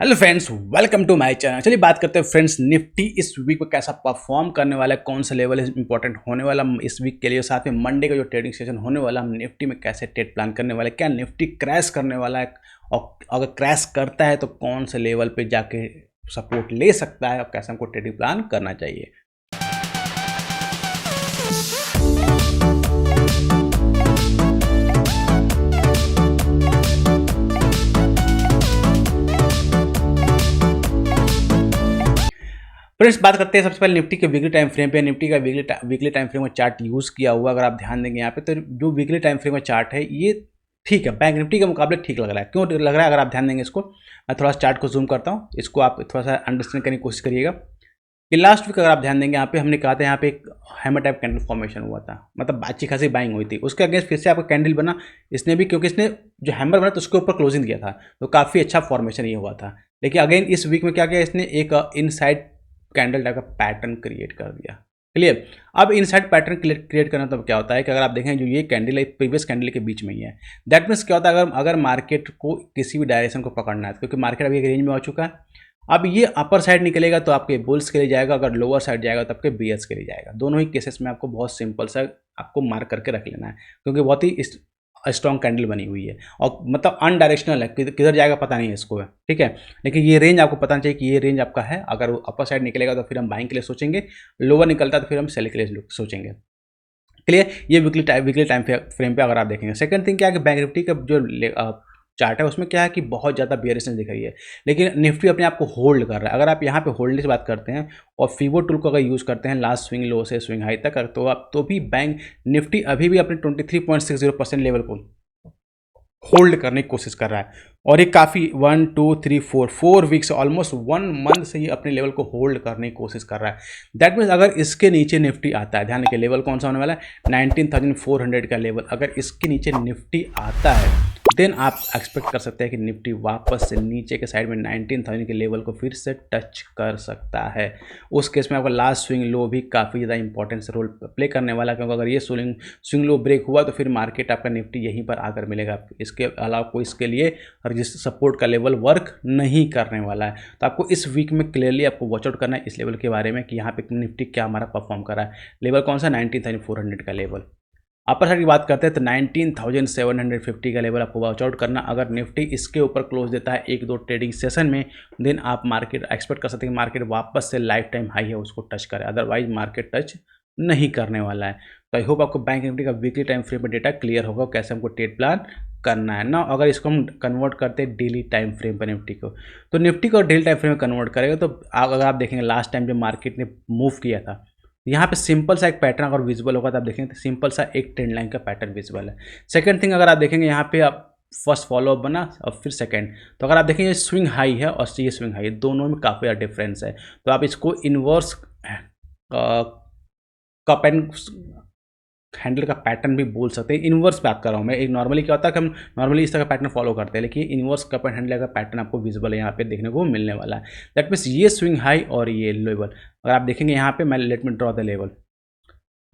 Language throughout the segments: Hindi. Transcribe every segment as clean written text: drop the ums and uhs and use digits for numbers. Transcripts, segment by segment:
Hello friends, welcome to my channel. चलिए बात करते हैं फ्रेंड्स, निफ्टी इस वीक में कैसा परफॉर्म करने वाला है, कौन सा लेवल इंपॉर्टेंट होने वाला इस वीक के लिए, साथ में मंडे का जो ट्रेडिंग सेशन होने वाला, हम निफ्टी में कैसे ट्रेड प्लान करने वाले, क्या निफ्टी क्रैश करने वाला है और अगर क्रैश करता है तो कौन से लेवल पे जाके सपोर्ट ले सकता है और कैसे हमको ट्रेडिंग प्लान करना चाहिए। फ्रेंड्स, बात करते हैं सबसे पहले निफ्टी के वीकली टाइम फ्रेम पे। निफ्टी का वीकली टाइम फ्रेम में चार्ट यूज़ किया हुआ, अगर आप ध्यान देंगे यहाँ पे तो जो वीकली टाइम फ्रेम में चार्ट है ये ठीक है, बैंक निफ्टी के मुकाबले ठीक लग रहा है। क्यों लग रहा है, अगर आप ध्यान देंगे इसको, मैं थोड़ा सा चार्ट को जूम करता हूँ, इसको आप थोड़ा सा अंडरस्टैंड करने की कोशिश करिएगा कि लास्ट वीक अगर आप ध्यान देंगे यहाँ पे हमने कहा था यहाँ पे एक हैमर टाइप कैंडल फॉर्मेशन हुआ था, मतलब अच्छी खासी बाइंग हुई थी, उसके अगेंस्ट फिर से आपका कैंडल बना। इसने भी, क्योंकि इसने जो हैमर बना तो उसके ऊपर क्लोजिंग दिया था, तो काफ़ी अच्छा फॉर्मेशन ये हुआ था। लेकिन अगेन इस वीक में क्या किया, इसने एक इनसाइड कैंडल टाइप का पैटर्न क्रिएट कर दिया। क्लियर। अब इनसाइड पैटर्न क्रिएट करना तब क्या होता है कि अगर आप देखें जो ये कैंडल है प्रीवियस कैंडल के बीच में ही है, दैट मीन्स क्या होता है, अगर मार्केट को किसी भी डायरेक्शन को पकड़ना है, क्योंकि मार्केट अभी एक रेंज में हो चुका है, अब ये अपर साइड निकलेगा तो आपके बुल्स के लिए जाएगा, अगर लोअर साइड जाएगा तो आपके बीयर्स के लिए जाएगा। दोनों ही केसेस में आपको बहुत सिंपल सा आपको मार्क करके रख लेना है, क्योंकि बहुत ही स्ट्रॉन्ग कैंडल बनी हुई है और मतलब अनडायरेक्शनल है, किधर जाएगा पता नहीं है इसको है, ठीक है। लेकिन ये रेंज आपको पता चाहिए कि ये रेंज आपका है, अगर वो अपर साइड निकलेगा तो फिर हम बाइंग के लिए सोचेंगे, लोअर निकलता तो फिर हम सेल के लिए सोचेंगे। क्लियर। ये वीकली टाइम फ्रेम पे अगर आप देखेंगे। सेकंड थिंग क्या है कि बैंक निफ्टी का जो चार्ट है उसमें क्या है कि बहुत ज़्यादा बियरिशनेस दिख रही है, लेकिन निफ्टी अपने आप को होल्ड कर रहा है। अगर आप यहाँ पे होल्ड की बात करते हैं और फीवो टूल को अगर यूज़ करते हैं लास्ट स्विंग लो से स्विंग हाई तक, तो भी बैंक निफ्टी अभी भी अपने 23.60% लेवल को होल्ड करने की कोशिश कर रहा है, और ये काफ़ी 1 2 3 4 वीक्स ऑलमोस्ट 1 मंथ से ये अपने लेवल को होल्ड करने की कोशिश कर रहा है। दैट मीन्स अगर इसके नीचे निफ्टी आता है, ध्यान रखिए लेवल कौन सा होने वाला है, 19,400 का लेवल, अगर इसके नीचे निफ्टी आता है देन आप एक्सपेक्ट कर सकते हैं कि निफ्टी वापस से नीचे के साइड में 19,000 के लेवल को फिर से टच कर सकता है। उस केस में आपका लास्ट स्विंग लो भी काफ़ी ज़्यादा इंपॉर्टेंट रोल प्ले करने वाला है, क्योंकि अगर ये स्विंग लो ब्रेक हुआ तो फिर मार्केट आपका निफ्टी यहीं पर आकर मिलेगा। इसके अलावा कोई इसके लिए रजिस्टर सपोर्ट का लेवल वर्क नहीं करने वाला है। तो आपको इस वीक में क्लियरली आपको वॉच आउट करना है इस लेवल के बारे में कि यहाँ पे निफ्टी क्या हमारा परफॉर्म कर रहा है। लेवल कौन सा, 19,400 का लेवल। अपर साइड की बात करते हैं तो 19,750 का लेवल आपको वॉच आउट करना। अगर निफ्टी इसके ऊपर क्लोज देता है एक दो ट्रेडिंग सेशन में, देन आप मार्केट एक्सपेक्ट कर सकते हैं कि मार्केट वापस से लाइफ टाइम हाई है उसको टच करे, अदरवाइज मार्केट टच नहीं करने वाला है। तो आई होप आपको बैंक निफ्टी का वीकली टाइम फ्रेम पर डेटा क्लियर होगा कैसे हमको ट्रेड प्लान करना है ना। अगर इसको हम कन्वर्ट करते हैं डेली टाइम फ्रेम पर निफ्टी को, तो निफ्टी को डेली टाइम फ्रेम में कन्वर्ट करेगा तो अगर आप देखेंगे लास्ट टाइम जब मार्केट ने मूव किया था, यहाँ पे सिंपल सा एक पैटर्न अगर विजिबल होगा तो आप देखेंगे तो सिंपल सा एक ट्रेंड लाइन का पैटर्न विजिबल है। सेकंड थिंग अगर आप देखेंगे यहाँ पे आप फर्स्ट फॉलो अप बना और फिर सेकंड, तो अगर आप देखेंगे ये स्विंग हाई है और ये स्विंग हाई है, दोनों में काफ़ी ज़्यादा डिफरेंस है। तो आप इसको इन्वर्स कप एंड हैंडल का पैटर्न भी बोल सकते हैं। इन्वर्स बात कर रहा हूँ मैं, एक नॉर्मली क्या होता है कि हम नॉर्मली इस तरह का पैटर्न फॉलो करते हैं, लेकिन इन्वर्स कप एंड हैंडल का पैटर्न आपको विजिबल यहाँ पे देखने को मिलने वाला है। दैट मीन्स ये स्विंग हाई और ये लेवल अगर आप देखेंगे यहाँ पे, मैं let me draw the level,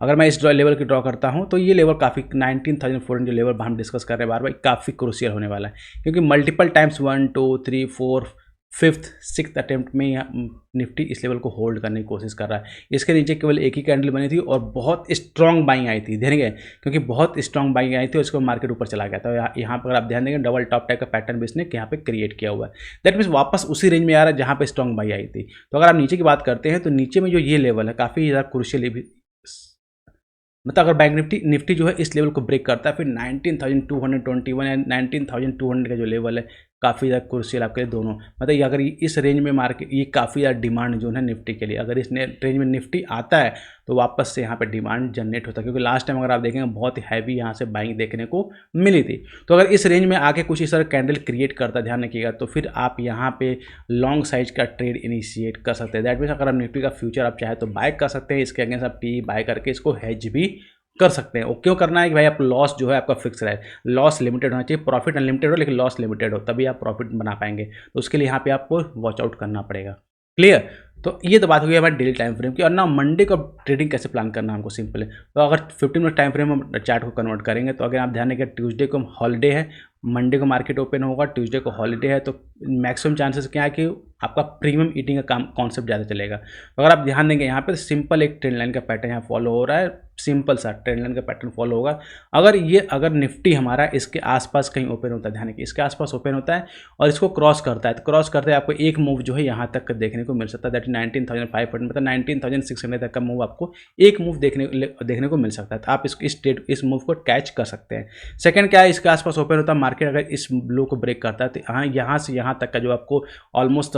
अगर मैं इस लेवल की ड्रॉ करता हूँ तो ये लेवल काफ़ी 19,400 जो लेवल हम डिस्कस कर रहे हैं बार बार, काफ़ी क्रूशियल होने वाला है, क्योंकि multiple times 1 2 3 4 5th 6th attempt में निफ्टी इस लेवल को होल्ड करने की कोशिश कर रहा है। इसके नीचे केवल एक ही कैंडल बनी थी और बहुत स्ट्रॉन्ग बाइंग आई थी, ध्यान गए, क्योंकि बहुत स्ट्रॉन्ग बाइंग आई थी और इसको मार्केट ऊपर चला गया था। यहाँ पर आप ध्यान देंगे डबल टॉप टाइप का पैटर्न भी इसने यहाँ पे क्रिएट किया हुआ है। दैट मीन्स वापस उसी रेंज में आ रहा है जहाँ पे स्ट्रॉन्ग बाई आई थी। तो अगर आप नीचे की बात करते हैं तो नीचे में जो ये लेवल है काफ़ी ज़्यादा क्रूशियल, मतलब अगर बैंक निफ्टी जो है इस लेवल को ब्रेक करता है फिर 19,221 या 19,200 का जो लेवल है काफ़ी ज़्यादा क्रूशियल आपके लिए दोनों, मतलब अगर इस रेंज में मार्केट ये काफ़ी ज़्यादा डिमांड जोन है निफ्टी के लिए, अगर इस रेंज में निफ्टी आता है तो वापस से यहाँ पे डिमांड जनरेट होता है, क्योंकि लास्ट टाइम अगर आप देखेंगे बहुत ही हैवी यहाँ से बाइंग देखने को मिली थी। तो अगर इस रेंज में आके कुछ इस तरह कैंडल क्रिएट करता है, ध्यान रखिएगा, तो फिर आप यहाँ पे लॉन्ग साइज का ट्रेड इनिशिएट कर सकते हैं। दैट मीन्स अगर आप निफ्टी का फ्यूचर आप चाहे तो बाय कर सकते हैं, इसके अगेंस्ट आप पी बाय करके इसको हेज भी कर सकते हैं। वो क्यों करना है कि भाई आप लॉस जो है आपका फिक्स रहे, लॉस लिमिटेड होना चाहिए, प्रॉफिट अनलिमिटेड हो लेकिन लॉस लिमिटेड हो, तभी आप प्रॉफिट बना पाएंगे। तो उसके लिए यहाँ पे आपको वॉच आउट करना पड़ेगा। क्लियर। तो ये तो बात हो गई हमारे डेली टाइम फ्रेम की। और ना मंडे को ट्रेडिंग कैसे प्लान करना हमको सिंपल है। तो अगर 15 मिनट टाइम फ्रेम हम चार्ट को कन्वर्ट करेंगे, तो अगर आप ध्यान रखिए ट्यूसडे को हॉलीडे है, मंडे को मार्केट ओपन होगा, ट्यूसडे को हॉलीडे है, तो मैक्सिमम चांसेस क्या है कि आपका प्रीमियम ईटिंग का काम कॉन्सेप्ट ज़्यादा चलेगा। तो अगर आप ध्यान देंगे यहाँ पे सिंपल एक ट्रेंड लाइन का पैटर्न यहाँ फॉलो हो रहा है, सिंपल सा ट्रेंड लाइन का पैटर्न फॉलो होगा। अगर निफ्टी हमारा इसके आसपास कहीं ओपन होता है, ध्यान रखिए इसके आसपास ओपन होता है और इसको क्रॉस करता है, तो क्रॉस करते आपको एक मूव जो है यहाँ तक देखने को मिल सकता है, दैट 19,500 मतलब 19,600 तक का मूव आपको एक मूव देखने को मिल सकता है। तो आप इस मूव को कैच कर सकते हैं। सेकंड क्या है, इसके आसपास ओपन होता है मार्केट, अगर इस लो को ब्रेक करता है तो यहाँ से यहाँ तक का जो आपको ऑलमोस्ट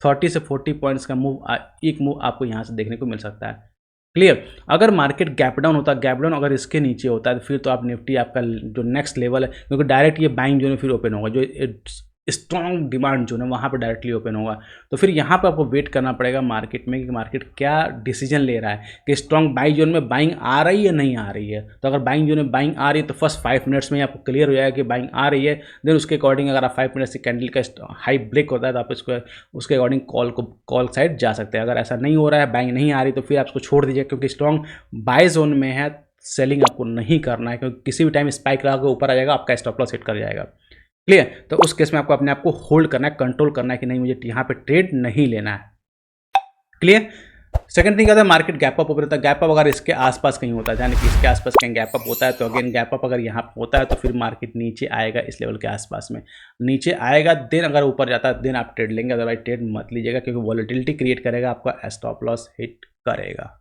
30 से 40 पॉइंट्स का एक मूव आपको यहाँ से देखने को मिल सकता है। क्लियर। अगर मार्केट गैप डाउन होता है, गैप डाउन अगर इसके नीचे होता है, तो फिर तो आप निफ्टी आपका जो नेक्स्ट लेवल है, क्योंकि डायरेक्ट ये बाइंग जो है फिर ओपन होगा, जो स्ट्रॉन्ग डिमांड जो है वहाँ पर डायरेक्टली ओपन होगा। तो फिर यहाँ पर आपको वेट करना पड़ेगा मार्केट में कि मार्केट क्या डिसीजन ले रहा है, कि स्ट्रॉन्ग बाई जोन में बाइंग आ रही है नहीं आ रही है। तो अगर बाइंग जोन में बाइंग आ रही है तो फर्स्ट 5 मिनट्स में आपको क्लियर हो जाएगा कि बाइंग आ रही है। देन उसके अकॉर्डिंग अगर आप 5 मिनट्स से कैंडल का हाई ब्रेक होता है तो आप उसके अकॉर्डिंग कॉल साइड जा सकते हैं। अगर ऐसा नहीं हो रहा है, बाइंग नहीं आ रही, तो फिर आप उसको छोड़ दीजिए, क्योंकि स्ट्रॉन्ग बाय जोन में है, सेलिंग आपको नहीं करना है, क्योंकि किसी भी टाइम स्पाइक लगा के ऊपर आ जाएगा, आपका स्टॉप लॉस हिट कर जाएगा। क्लियर। तो उस केस में आपको अपने आप को होल्ड करना है, कंट्रोल करना है कि नहीं मुझे यहाँ पे ट्रेड नहीं लेना है। क्लियर। सेकंड थिंग क्या है, मार्केट गैप अप ओपन होता है। गैप अप अगर इसके आसपास कहीं होता है, यानी कि इसके आसपास कहीं गैप अप होता है, तो अगेन गैप अप अगर यहाँ पे होता है तो फिर मार्केट नीचे आएगा, इस लेवल के आसपास में नीचे आएगा। देन अगर ऊपर जाता है देन आप ट्रेड लेंगे, अदरवाइज ट्रेड मत लीजिएगा, क्योंकि वॉलेटिलिटी क्रिएट करेगा, आपका स्टॉप लॉस हिट करेगा।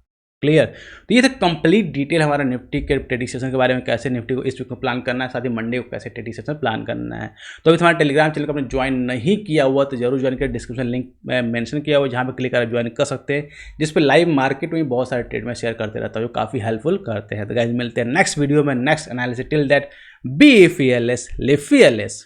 क्लियर। तो ये था कंप्लीट डिटेल हमारा निफ्टी के ट्रेडिंग सेशन के बारे में, कैसे निफ्टी को इस वीक में प्लान करना है, साथ ही मंडे को कैसे ट्रेडिंग सेशन प्लान करना है। तो अभी हमारे टेलीग्राम चैनल को आपने ज्वाइन नहीं किया हुआ तो जरूर ज्वाइन करें, डिस्क्रिप्शन लिंक में मेंशन किया हुआ, जहाँ पे क्लिक कर ज्वाइन कर सकते हैं, जिस पे लाइव मार्केट में बहुत सारे ट्रेड में शेयर करते रहता हूँ जो काफ़ी हेल्पफुल करते हैं। तो गाइस मिलते हैं नेक्स्ट वीडियो में next analysis. Till that be fearless, live fearless।